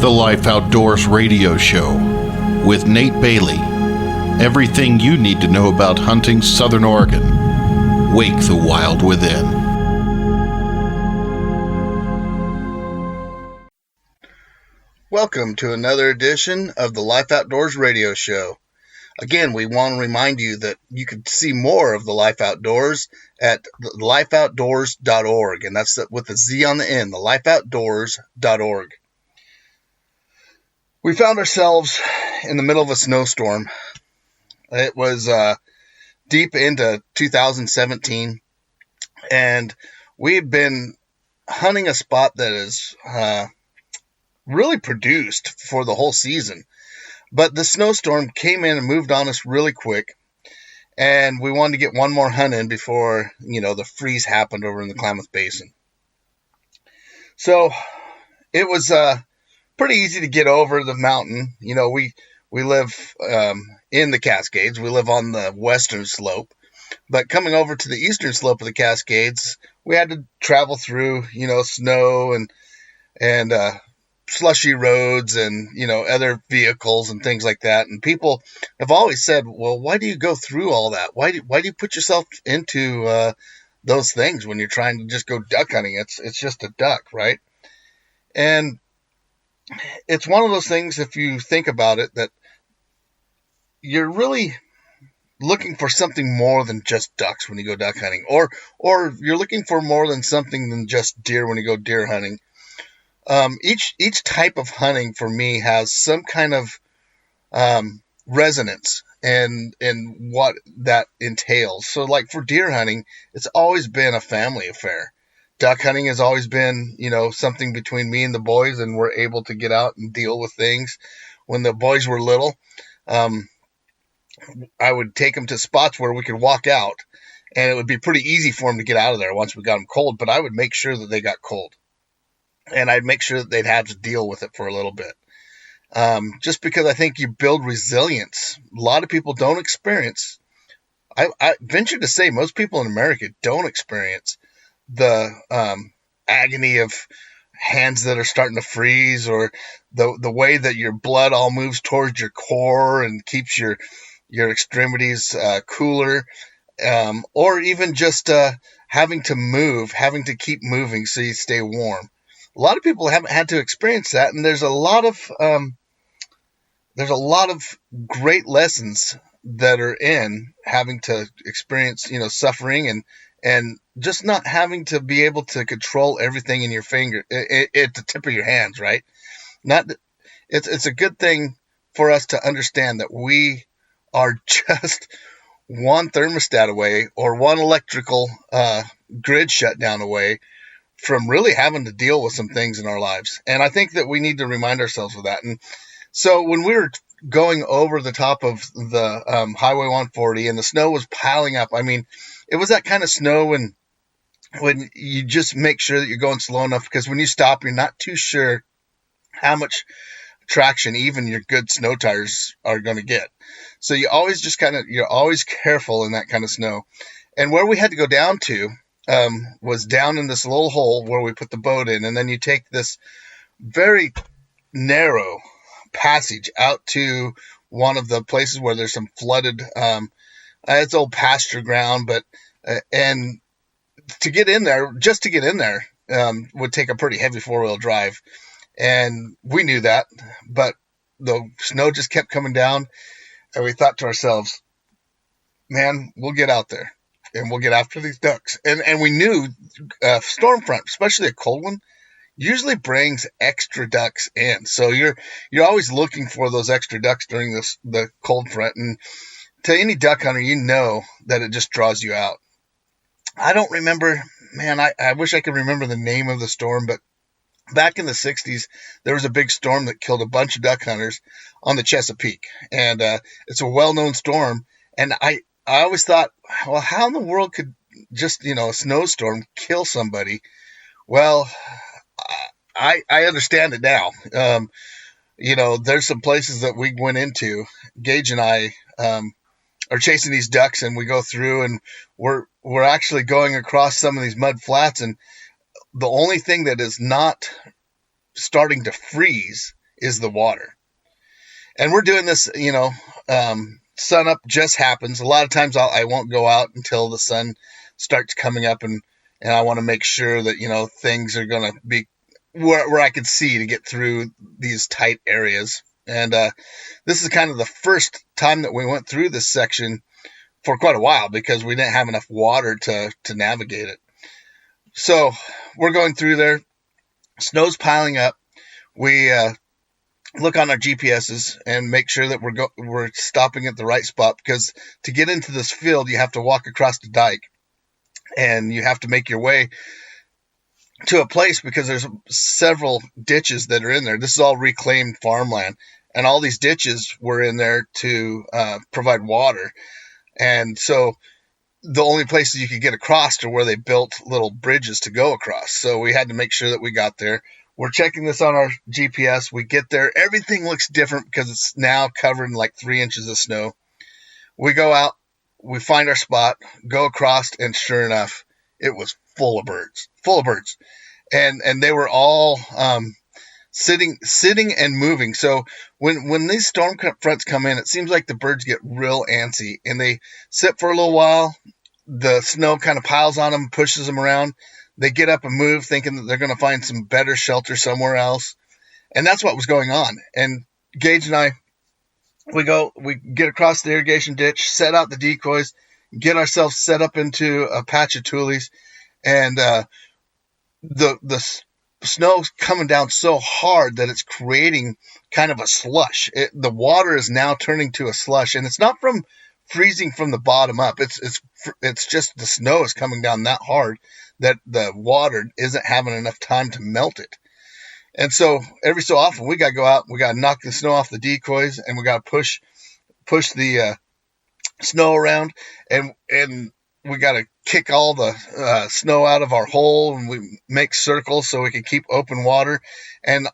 The Life Outdoors Radio Show with Nate Bailey. Everything you need to know about hunting Southern Oregon. Wake the wild within. Welcome to another edition of the Life Outdoors Radio Show. Again, we want to remind you that you can see more of the Life Outdoors at lifeoutdoors.org, and that's with a Z on the end, thelifeoutdoors.org. We found ourselves in the middle of a snowstorm. It was deep into 2017, and we had been hunting a spot that is really produced for the whole season. But the snowstorm came in and moved on us really quick, and we wanted to get one more hunt in before, the freeze happened over in the Klamath Basin. So it was pretty easy to get over the mountain. We live in the Cascades. We live on the western slope. But coming over to the eastern slope of the Cascades, we had to travel through, snow and slushy roads and, other vehicles and things like that. And people have always said, well, why do you go through all that? Why do you put yourself into those things when you're trying to just go duck hunting? It's just a duck, right? And it's one of those things, if you think about it, that you're really looking for something more than just ducks when you go duck hunting, or you're looking for more than something than just deer when you go deer hunting. Each type of hunting for me has some kind of resonance and what that entails. So like for deer hunting, it's always been a family affair. Duck hunting has always been, something between me and the boys, and we're able to get out and deal with things. When the boys were little, I would take them to spots where we could walk out, and it would be pretty easy for them to get out of there once we got them cold, but I would make sure that they got cold. And I'd make sure that they'd have to deal with it for a little bit. Just because I think you build resilience. A lot of people don't experience, I venture to say most people in America don't experience the agony of hands that are starting to freeze, or the way that your blood all moves towards your core and keeps your extremities cooler, or even just having to keep moving so you stay warm. A lot of people haven't had to experience that, and there's a lot of great lessons that are in having to experience, suffering and just not having to be able to control everything in your finger at the tip of your hands, right? It's a good thing for us to understand that we are just one thermostat away or one electrical grid shutdown away from really having to deal with some things in our lives. And I think that we need to remind ourselves of that. And so when we were going over the top of the Highway 140 and the snow was piling up, I mean, it was that kind of snow when you just make sure that you're going slow enough, because when you stop, you're not too sure how much traction even your good snow tires are going to get. So you always you're always careful in that kind of snow. And where we had to go down to was down in this little hole where we put the boat in, and then you take this very narrow passage out to one of the places where there's some flooded, it's old pasture ground, but and to get in there would take a pretty heavy 4-wheel drive, and we knew that, but the snow just kept coming down, and we thought to ourselves, man, we'll get out there and we'll get after these ducks. And we knew storm front, especially a cold one, usually brings extra ducks in. So you're always looking for those extra ducks during the cold front. And to any duck hunter, you know that it just draws you out. I don't remember, man, I wish I could remember the name of the storm, but back in the 60s, there was a big storm that killed a bunch of duck hunters on the Chesapeake. And it's a well-known storm. And I always thought, well, how in the world could just, a snowstorm kill somebody? Well, I understand it now. There's some places that we went into. Gage and I are chasing these ducks, and we go through, and we're actually going across some of these mud flats, and the only thing that is not starting to freeze is the water. And we're doing this, sun up just happens. A lot of times I won't go out until the sun starts coming up, and I want to make sure that, things are going to be where I can see to get through these tight areas. And this is kind of the first time that we went through this section for quite a while because we didn't have enough water to navigate it. So we're going through there. Snow's piling up. We look on our GPSs and make sure that we're stopping at the right spot, because to get into this field, you have to walk across the dike, and you have to make your way to a place because there's several ditches that are in there. This is all reclaimed farmland, and all these ditches were in there to provide water. And so the only places you could get across are where they built little bridges to go across. So we had to make sure that we got there. We're checking this on our GPS. We get there. Everything looks different because it's now covered in like 3 inches of snow. We go out, we find our spot, go across, and sure enough, it was full of birds. And they were all sitting and moving. So when these storm fronts come in, it seems like the birds get real antsy, and they sit for a little while. The snow kind of piles on them, pushes them around. They get up and move, thinking that they're going to find some better shelter somewhere else. And that's what was going on. And Gage and I, we get across the irrigation ditch, set out the decoys, get ourselves set up into a patch of tules. And the snow's coming down so hard that it's creating kind of a slush. The water is now turning to a slush, and it's not from freezing from the bottom up. It's just the snow is coming down that hard that the water isn't having enough time to melt it. And so every so often we got to go out, we got to knock the snow off the decoys, and we got to push the snow around, and we got to kick all the snow out of our hole, and we make circles so we can keep open water. And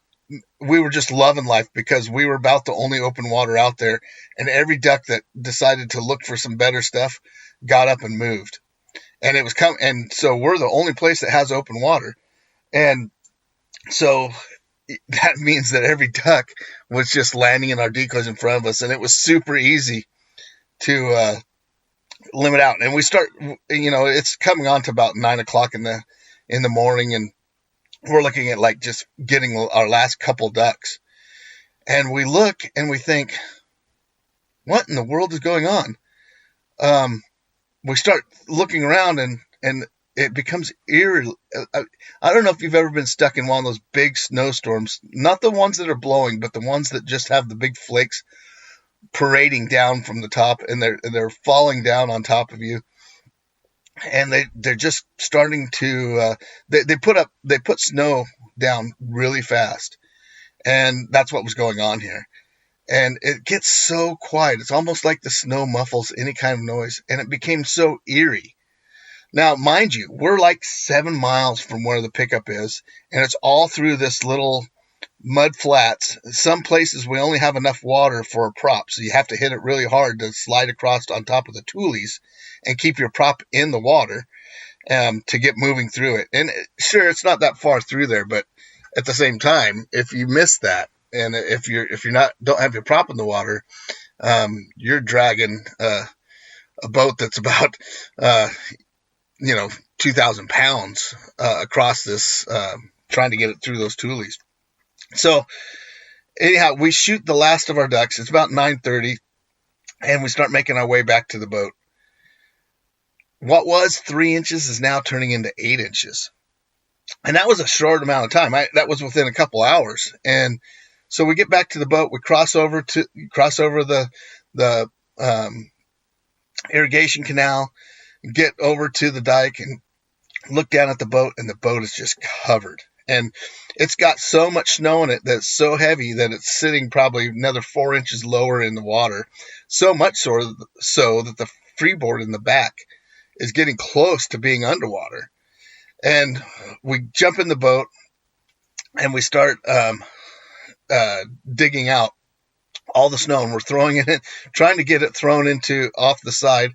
we were just loving life because we were about the only open water out there, and every duck that decided to look for some better stuff got up and moved. And it was and so we're the only place that has open water. And so that means that every duck was just landing in our decoys in front of us, and it was super easy to limit out. And we start, it's coming on to about 9:00 in the morning, and we're looking at like just getting our last couple ducks. And we look and we think, what in the world is going on? We start looking around, and it becomes eerie. I don't know if you've ever been stuck in one of those big snowstorms, not the ones that are blowing, but the ones that just have the big flakes parading down from the top, and they're falling down on top of you. And they're just starting to they put snow down really fast, and that's what was going on here. And it gets so quiet, it's almost like the snow muffles any kind of noise, and it became so eerie. Now, mind you, we're like 7 miles from where the pickup is, and it's all through this little mud flats. Some places we only have enough water for a prop, so you have to hit it really hard to slide across on top of the tules and keep your prop in the water to get moving through it. And sure, it's not that far through there, but at the same time, if you miss that, and if you're don't have your prop in the water, you're dragging a boat that's about 2,000 pounds across this, trying to get it through those tules. So anyhow, we shoot the last of our ducks. It's about 9:30, and we start making our way back to the boat. What was 3 inches is now turning into 8 inches. And that was a short amount of time. That was within a couple hours. And so we get back to the boat. We cross over the irrigation canal, get over to the dike, and look down at the boat, and the boat is just covered. And it's got so much snow in it that it's so heavy that it's sitting probably another 4 inches lower in the water. So much so that the freeboard in the back is getting close to being underwater. And we jump in the boat, and we start digging out all the snow, and we're throwing it in, trying to get it thrown off the side.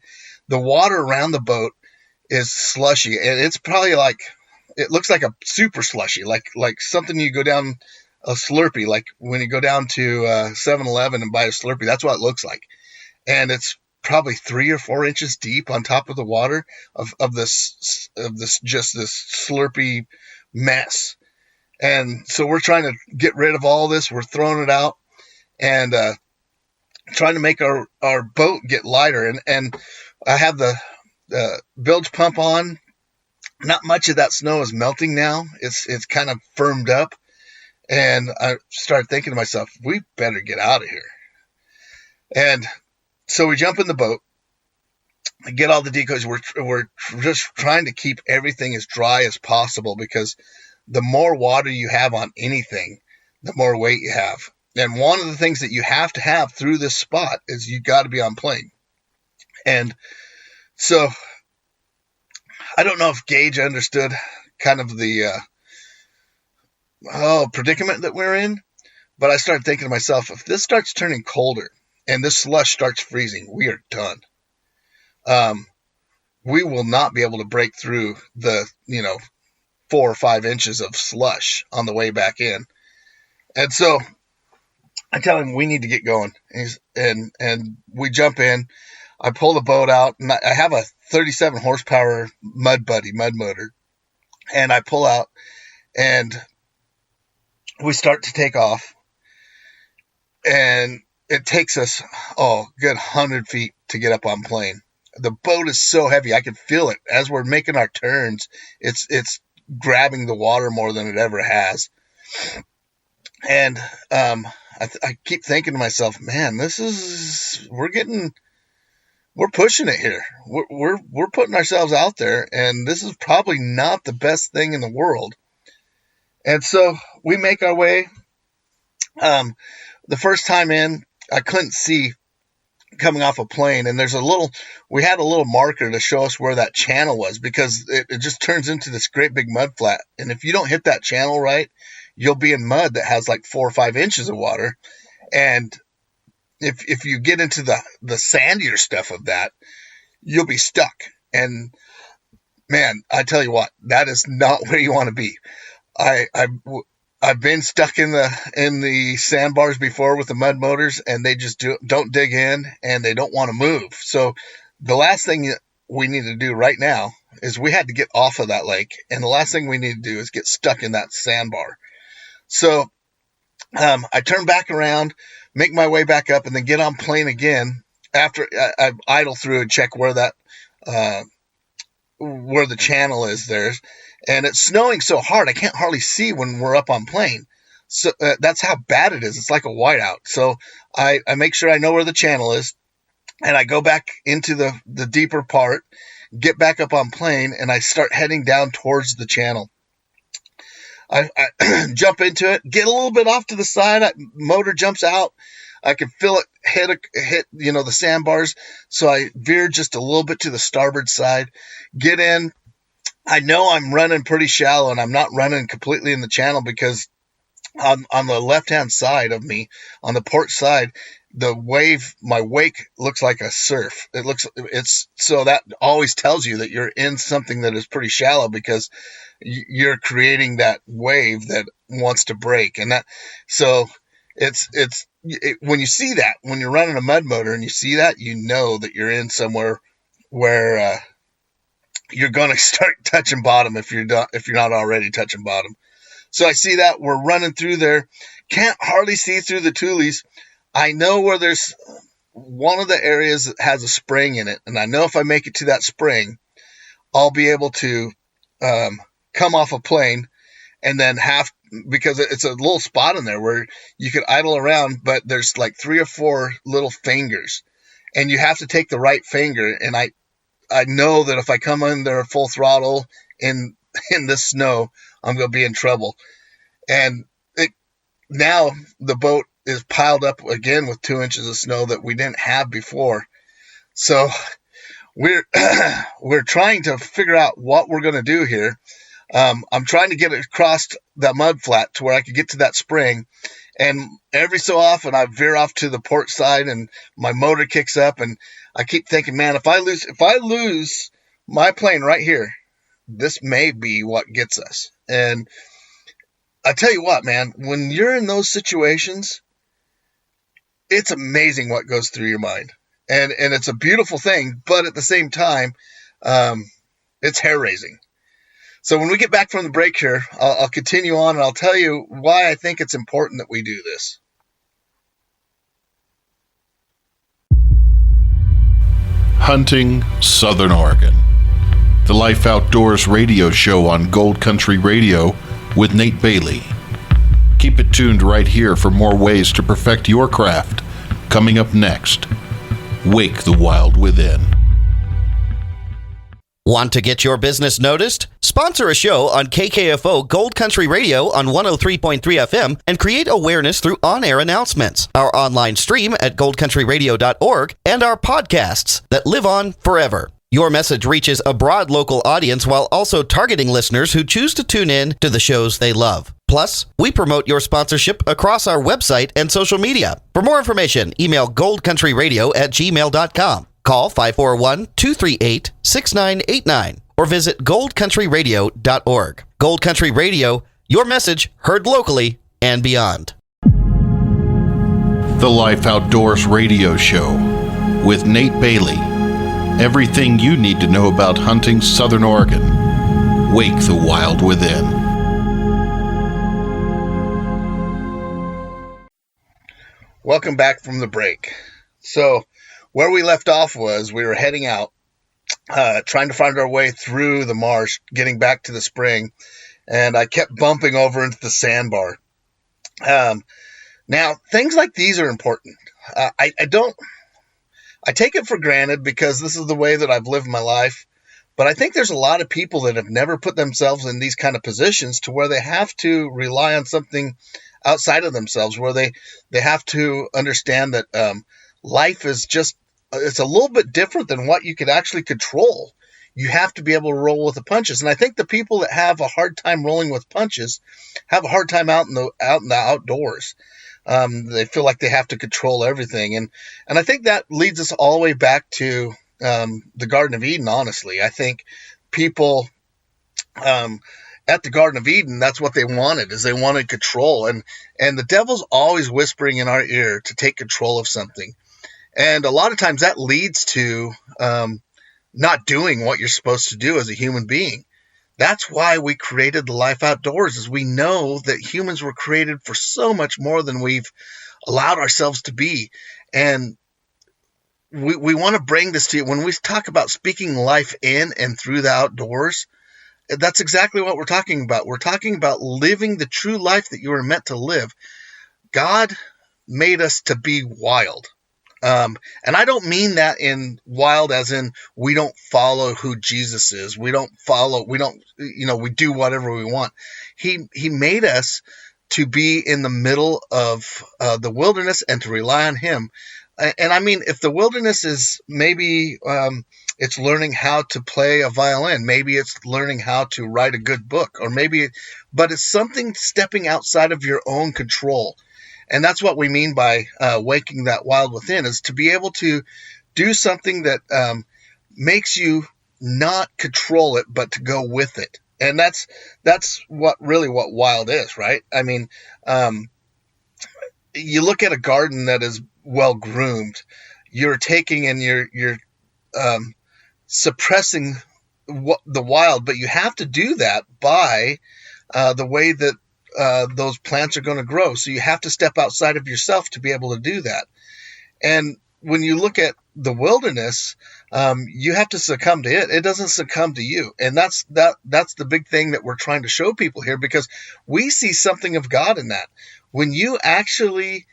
The water around the boat is slushy, and it's probably it looks like a super slushy, like something you go down a Slurpee. Like when you go down to 7-Eleven and buy a Slurpee, that's what it looks like. And it's probably 3 or 4 inches deep on top of the water of this Slurpee mess. And so we're trying to get rid of all this. We're throwing it out and trying to make our boat get lighter. And I have the bilge pump on. Not much of that snow is melting now. It's kind of firmed up. And I started thinking to myself, we better get out of here. And so we jump in the boat, get all the decoys. We're just trying to keep everything as dry as possible, because the more water you have on anything, the more weight you have. And one of the things that you have to have through this spot is you got to be on plane. And so I don't know if Gage understood kind of the predicament that we're in, but I started thinking to myself, if this starts turning colder and this slush starts freezing, we are done. We will not be able to break through the 4 or 5 inches of slush on the way back in. And so I tell him we need to get going. And we jump in. I pull the boat out, and I have a 37 horsepower mud motor. And I pull out, and we start to take off. And it takes us, good 100 feet to get up on plane. The boat is so heavy. I can feel it as we're making our turns. It's grabbing the water more than it ever has. And I keep thinking to myself, man, we're pushing it here. We're putting ourselves out there, and this is probably not the best thing in the world. And so we make our way. The first time in, I couldn't see coming off a plane, and we had a little marker to show us where that channel was, because it just turns into this great big mud flat. And if you don't hit that channel right, you'll be in mud that has like 4 or 5 inches of water. And if you get into the sandier stuff of that, you'll be stuck. And man, I tell you what, that is not where you want to be. I've been stuck in the sandbars before with the mud motors, and they just don't dig in, and they don't want to move. So the last thing we need to do right now is we had to get off of that lake, and the last thing we need to do is get stuck in that sandbar. So I turn back around, make my way back up, and then get on plane again after I idle through and check where the channel is there. And it's snowing so hard, I can't hardly see when we're up on plane. So that's how bad it is. It's like a whiteout. So I make sure I know where the channel is, and I go back into the deeper part, get back up on plane, and I start heading down towards the channel. I jump into it, get a little bit off to the side. Motor jumps out. I can feel it hit the sandbars. So I veer just a little bit to the starboard side, get in. I know I'm running pretty shallow, and I'm not running completely in the channel, because on the left-hand side of me, on the port side, my wake looks like a surf. So that always tells you that you're in something that is pretty shallow, because you're creating that wave that wants to break. And when you see that, when you're running a mud motor and you see that, you know that you're in somewhere where, you're going to start touching bottom if you're not already touching bottom. So I see that we're running through there. Can't hardly see through the tulies. I know where there's one of the areas that has a spring in it. And I know if I make it to that spring, I'll be able to come off a plane, and then because it's a little spot in there where you could idle around, but there's like 3 or 4 little fingers, and you have to take the right finger. And I know that if I come in there full throttle in this snow, I'm going to be in trouble. And now the boat is piled up again with 2 inches of snow that we didn't have before. So we're trying to figure out what we're going to do here. I'm trying to get it across that mud flat to where I could get to that spring. And every so often I veer off to the port side, and my motor kicks up, and I keep thinking, man, if I lose my plane right here, this may be what gets us. And I tell you what, man, when you're in those situations, it's amazing what goes through your mind. And it's a beautiful thing, but at the same time, it's hair raising. So when we get back from the break here, I'll continue on and I'll tell you why I think it's important that we do this. Hunting Southern Oregon. The Life Outdoors radio show on Gold Country Radio with Nate Bailey. Keep it tuned right here for more ways to perfect your craft. Coming up next, Wake the Wild Within. Want to get your business noticed? Sponsor a show on KKFO Gold Country Radio on 103.3 FM and create awareness through on-air announcements, our online stream at goldcountryradio.org, and our podcasts that live on forever. Your message reaches a broad local audience while also targeting listeners who choose to tune in to the shows they love. Plus, we promote your sponsorship across our website and social media. For more information, email goldcountryradio@gmail.com. Call 541-238-6989 or visit goldcountryradio.org. Gold Country Radio, your message heard locally and beyond. The Life Outdoors radio show with Nate Bailey. Everything you need to know about hunting Southern Oregon. Wake the Wild Within. Welcome back from the break. So, where we left off was we were heading out, trying to find our way through the marsh, getting back to the spring, and I kept bumping over into the sandbar. Now, things like these are important. I take it for granted because this is the way that I've lived my life, but I think there's a lot of people that have never put themselves in these kind of positions to where they have to rely on something outside of themselves, where they have to understand that life is just, it's a little bit different than what you could actually control. You have to be able to roll with the punches. And I think the people that have a hard time rolling with punches have a hard time out in the outdoors. They feel like they have to control everything. And I think that leads us all the way back to the Garden of Eden, honestly. I think people at the Garden of Eden, that's what they wanted, is they wanted control. And the devil's always whispering in our ear to take control of something. And a lot of times that leads to not doing what you're supposed to do as a human being. That's why we created the Life Outdoors, is we know that humans were created for so much more than we've allowed ourselves to be. And we want to bring this to you. When we talk about speaking life in and through the outdoors, that's exactly what we're talking about. We're talking about living the true life that you were meant to live. God made us to be wild. And I don't mean that in wild as in we don't follow who Jesus is. We do whatever we want. He made us to be in the middle of the wilderness and to rely on him. And I mean, if the wilderness is maybe it's learning how to play a violin, maybe it's learning how to write a good book, but it's something stepping outside of your own control. And that's what we mean by waking that wild within, is to be able to do something that makes you not control it, but to go with it. And that's what wild is, right? I mean, you look at a garden that is well groomed, you're taking and you're suppressing the wild, but you have to do that by the way that those plants are going to grow. So you have to step outside of yourself to be able to do that. And when you look at the wilderness, you have to succumb to it. It doesn't succumb to you. And that's the big thing that we're trying to show people here, because we see something of God in that. When you actually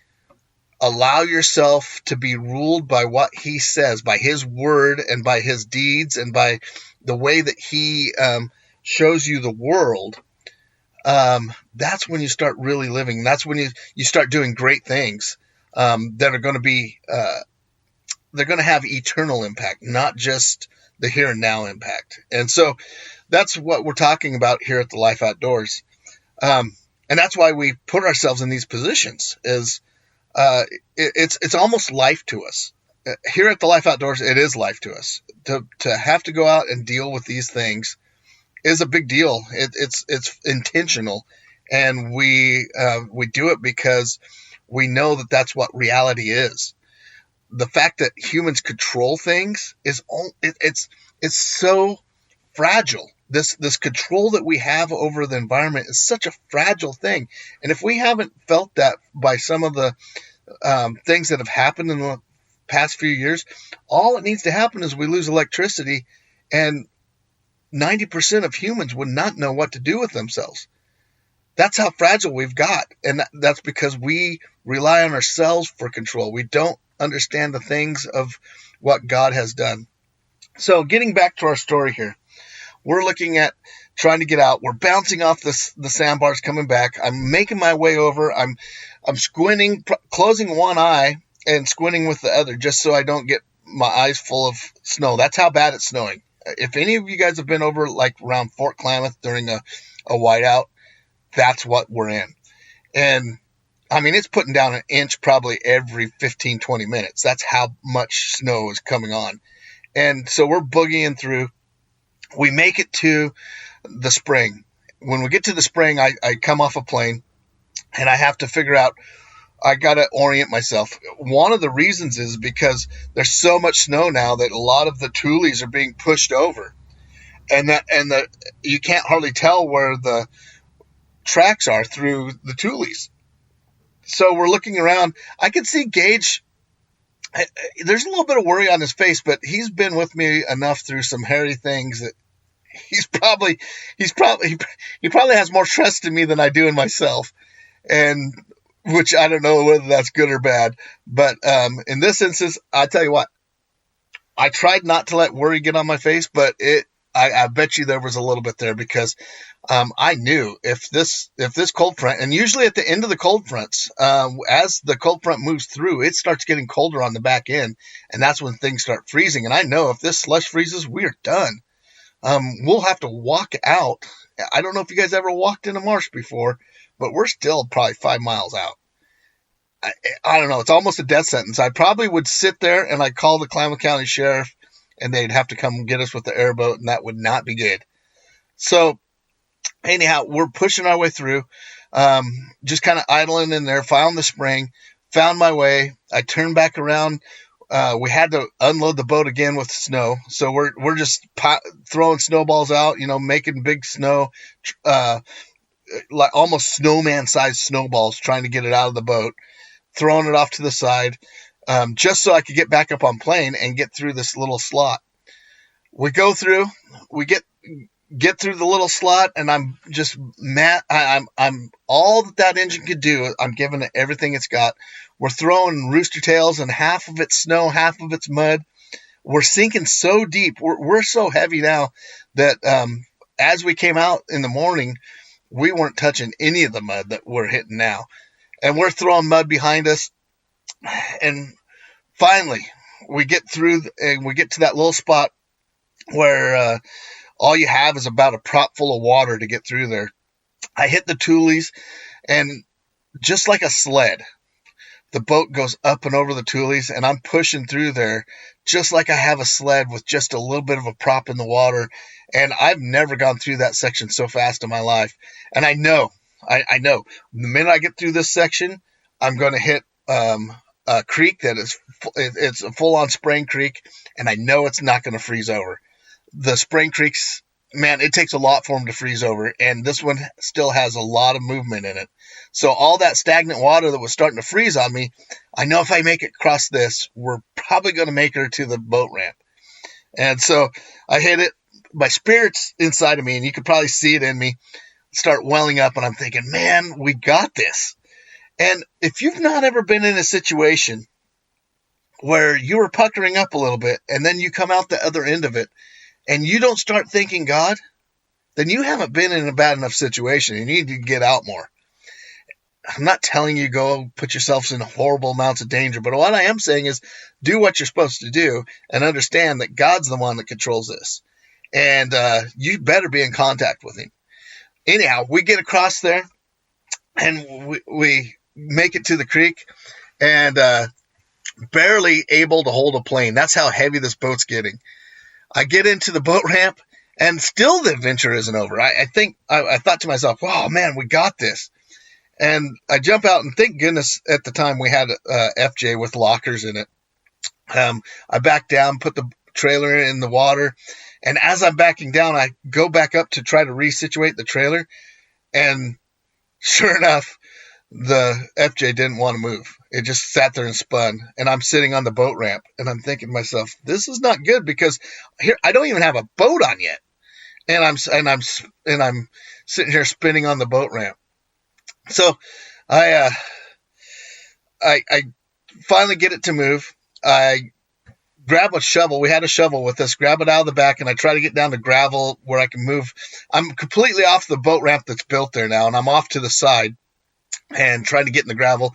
allow yourself to be ruled by what he says, by his word and by his deeds and by the way that he shows you the world, that's when you start really living. That's when you start doing great things that are going to be they're going to have eternal impact, not just the here and now impact. And so that's what we're talking about here at the Life Outdoors. And that's why we put ourselves in these positions, is it's almost life to us. Here at the Life Outdoors, it is life to us. To have to go out and deal with these things is a big deal. It's intentional, And we do it because we know that that's what reality is. The fact that humans control things it's so fragile. This control that we have over the environment is such a fragile thing. And if we haven't felt that by some of the things that have happened in the past few years, all it needs to happen is we lose electricity, and 90% of humans would not know what to do with themselves. That's how fragile we've got. And that's because we rely on ourselves for control. We don't understand the things of what God has done. So getting back to our story here, we're looking at trying to get out. We're bouncing off the sandbars coming back. I'm making my way over. I'm squinting, closing one eye and squinting with the other just so I don't get my eyes full of snow. That's how bad it's snowing. If any of you guys have been over like around Fort Klamath during a whiteout, that's what we're in. And I mean, it's putting down an inch probably every 15, 20 minutes. That's how much snow is coming on. And so we're boogieing through. We make it to the spring. When we get to the spring, I come off a plane and I have to figure out, I got to orient myself. One of the reasons is because there's so much snow now that a lot of the tules are being pushed over. And you can't hardly tell where the tracks are through the tules. So we're looking around. I can see Gage. There's a little bit of worry on his face, but he's been with me enough through some hairy things that he probably has more trust in me than I do in myself, and which I don't know whether that's good or bad. But in this instance, I tell you what, I tried not to let worry get on my face, but I bet you there was a little bit there, because I knew if this cold front, and usually at the end of the cold fronts, as the cold front moves through, it starts getting colder on the back end, and that's when things start freezing. And I know if this slush freezes, we're done. We'll have to walk out. I don't know if you guys ever walked in a marsh before, but we're still probably 5 miles out. I don't know. It's almost a death sentence. I probably would sit there and I'd call the Klamath County Sheriff, and they'd have to come get us with the airboat, and that would not be good. So anyhow, we're pushing our way through, just kind of idling in there, found the spring, found my way. I turned back around. We had to unload the boat again with snow. So we're just throwing snowballs out, making big snow, like almost snowman-sized snowballs, trying to get it out of the boat, throwing it off to the side, just so I could get back up on plane and get through this little slot. We go through, we get through the little slot, and I'm just mad. I'm all that engine could do. I'm giving it everything it's got. We're throwing rooster tails, and half of it's snow, half of it's mud. We're sinking so deep. We're so heavy now that as we came out in the morning, we weren't touching any of the mud that we're hitting now. And we're throwing mud behind us. And finally, we get through, and we get to that little spot where all you have is about a prop full of water to get through there. I hit the tules, and just like a sled, the boat goes up and over the tules, and I'm pushing through there just like I have a sled with just a little bit of a prop in the water. And I've never gone through that section so fast in my life. And I know, the minute I get through this section, I'm going to hit a creek that it's a full-on spring creek, and I know it's not going to freeze over. The spring creeks, man, it takes a lot for them to freeze over, and this one still has a lot of movement in it. So all that stagnant water that was starting to freeze on me, I know if I make it across this, we're probably going to make it to the boat ramp. And so I hit it. My spirit's inside of me, and you could probably see it in me, start welling up, and I'm thinking, man, we got this. And if you've not ever been in a situation where you were puckering up a little bit, and then you come out the other end of it, and you don't start thinking God, then you haven't been in a bad enough situation. You need to get out more. I'm not telling you go put yourselves in horrible amounts of danger, but what I am saying is do what you're supposed to do and understand that God's the one that controls this. And you better be in contact with him. Anyhow, we get across there, and we make it to the creek, and barely able to hold a plane. That's how heavy this boat's getting. I get into the boat ramp, And still the adventure isn't over. I thought to myself, "Wow, man, we got this." And I jump out, and thank goodness at the time we had FJ with lockers in it. I back down, put the trailer in the water, and as I'm backing down, I go back up to try to resituate the trailer, and sure enough, the FJ didn't want to move. It just sat there and spun, and I'm sitting on the boat ramp, and I'm thinking to myself, this is not good, because here I don't even have a boat on yet, and I'm sitting here spinning on the boat ramp. So I finally get it to move. I grab a shovel. We had a shovel with us. Grab it out of the back, and I try to get down to gravel where I can move. I'm completely off the boat ramp that's built there now, and I'm off to the side and trying to get in the gravel.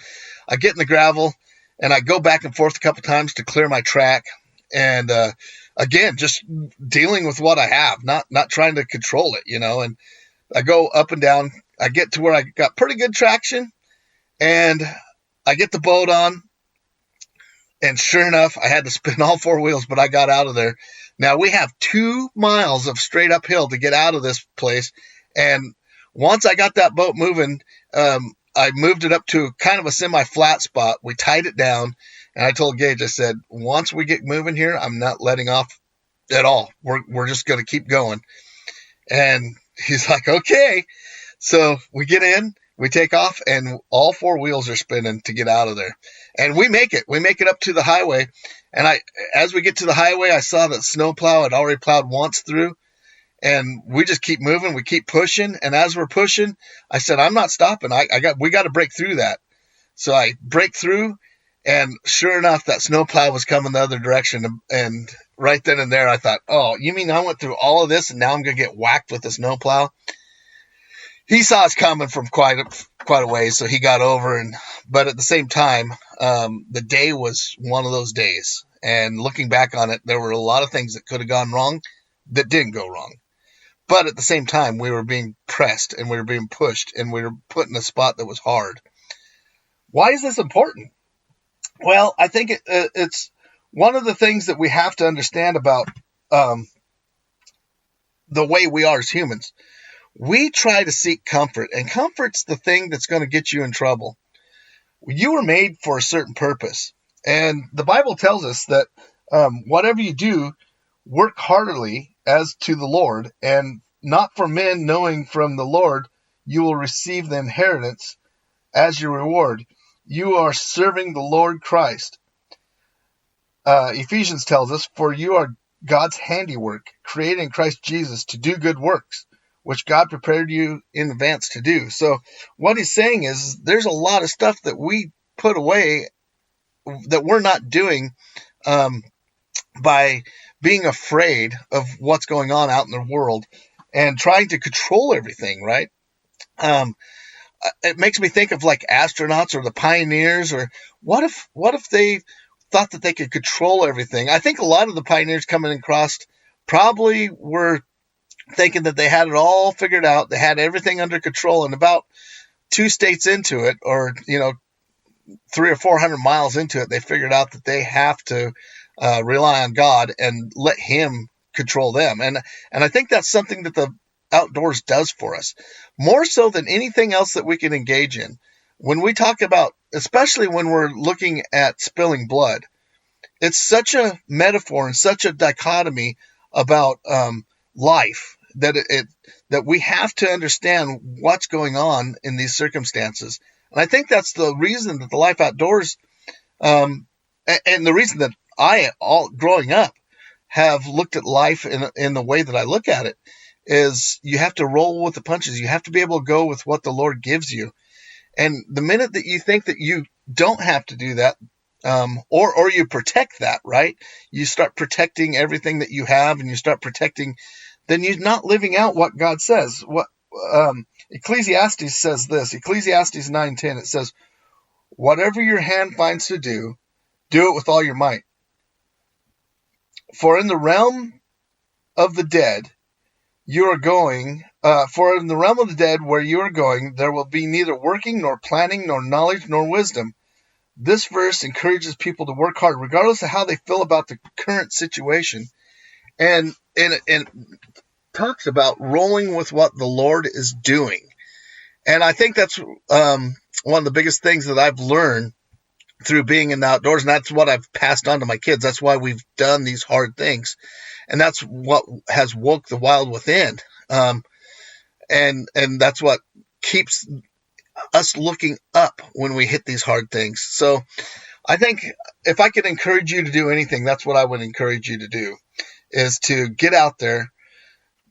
I get in the gravel, and I go back and forth a couple times to clear my track. And again, just dealing with what I have, not trying to control it, And I go up and down. I get to where I got pretty good traction, and I get the boat on. And sure enough, I had to spin all four wheels, but I got out of there. Now, we have 2 miles of straight uphill to get out of this place. And once I got that boat moving, I moved it up to kind of a semi-flat spot. We tied it down, and I told Gage, I said, once we get moving here, I'm not letting off at all. We're just going to keep going. And he's like, okay. So we get in, we take off, and all 4 wheels are spinning to get out of there. And we make it. We make it up to the highway. And as we get to the highway, I saw that snowplow had already plowed once through. And we just keep moving. We keep pushing. And as we're pushing, I said, I'm not stopping. We got to break through that. So I break through. And sure enough, that snowplow was coming the other direction. And right then and there, I thought, oh, you mean I went through all of this and now I'm going to get whacked with the snowplow? He saw us coming from quite a ways, so he got over. But at the same time, the day was one of those days. And looking back on it, there were a lot of things that could have gone wrong that didn't go wrong. But at the same time, we were being pressed and we were being pushed and we were put in a spot that was hard. Why is this important? Well, I think it's one of the things that we have to understand about the way we are as humans. We try to seek comfort, and comfort's the thing that's going to get you in trouble. You were made for a certain purpose, and the Bible tells us that whatever you do, work heartily as to the Lord, and not for men, knowing from the Lord you will receive the inheritance as your reward. You are serving the Lord Christ. Ephesians tells us, for you are God's handiwork, created in Christ Jesus to do good works, which God prepared you in advance to do. So what he's saying is there's a lot of stuff that we put away that we're not doing by being afraid of what's going on out in the world and trying to control everything, right? It makes me think of like astronauts or the pioneers, or what if they thought that they could control everything? I think a lot of the pioneers coming across probably were thinking that they had it all figured out. They had everything under control, and about 2 states into it, or 300 or 400 miles into it, they figured out that they have to rely on God and let him control them. And I think that's something that the outdoors does for us, more so than anything else that we can engage in. When we talk about, especially when we're looking at spilling blood, it's such a metaphor and such a dichotomy about life that that we have to understand what's going on in these circumstances. And I think that's the reason that the Life Outdoors, and the reason that growing up, have looked at life in the way that I look at it, is you have to roll with the punches. You have to be able to go with what the Lord gives you. And the minute that you think that you don't have to do that, or you protect that, right? You start protecting everything that you have, and you start protecting, then you're not living out what God says. What Ecclesiastes says this, Ecclesiastes 9:10, it says, whatever your hand finds to do, do it with all your might. For in the realm of the dead, for in the realm of the dead where you are going, there will be neither working, nor planning, nor knowledge, nor wisdom. This verse encourages people to work hard, regardless of how they feel about the current situation. And talks about rolling with what the Lord is doing. And I think that's one of the biggest things that I've learned through being in the outdoors, and that's what I've passed on to my kids. That's why we've done these hard things, and that's what has woke the wild within. And that's what keeps us looking up when we hit these hard things. So I think if I could encourage you to do anything, that's what I would encourage you to do, is to get out there,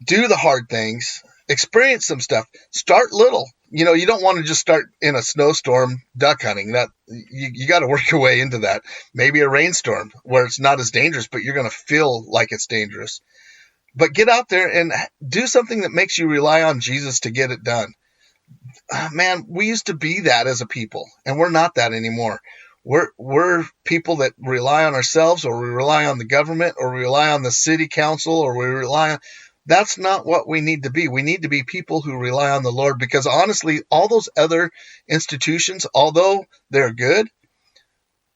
do the hard things, experience some stuff, start little. You don't want to just start in a snowstorm duck hunting. That you got to work your way into that. Maybe a rainstorm where it's not as dangerous, but you're going to feel like it's dangerous. But get out there and do something that makes you rely on Jesus to get it done. Man, we used to be that as a people, and we're not that anymore. We're people that rely on ourselves, or we rely on the government, or we rely on the city council, or we rely on... That's not what we need to be. We need to be people who rely on the Lord, because honestly, all those other institutions, although they're good,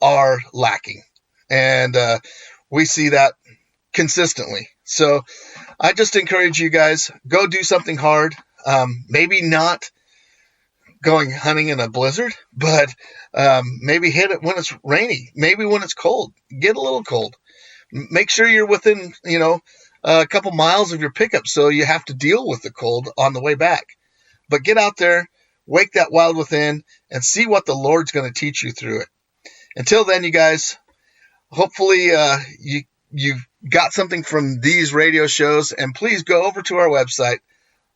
are lacking. And we see that consistently. So I just encourage you guys, go do something hard. Maybe not going hunting in a blizzard, but maybe hit it when it's rainy, maybe when it's cold. Get a little cold. Make sure you're within, a couple miles of your pickup, so you have to deal with the cold on the way back. But get out there, wake that wild within, and see what the Lord's going to teach you through it. Until then, you guys, hopefully you've got something from these radio shows, and please go over to our website,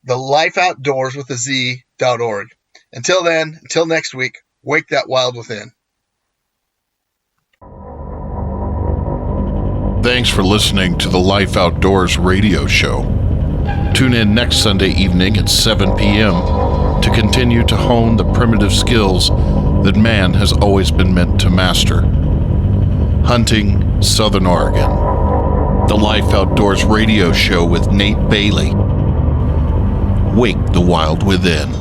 thelifeoutdoorswithaz.org. Until then, until next week, wake that wild within. Thanks for listening to the Life Outdoors radio show. Tune in next Sunday evening at 7 p.m. to continue to hone the primitive skills that man has always been meant to master. Hunting, Southern Oregon. The Life Outdoors radio show with Nate Bailey. Wake the wild within.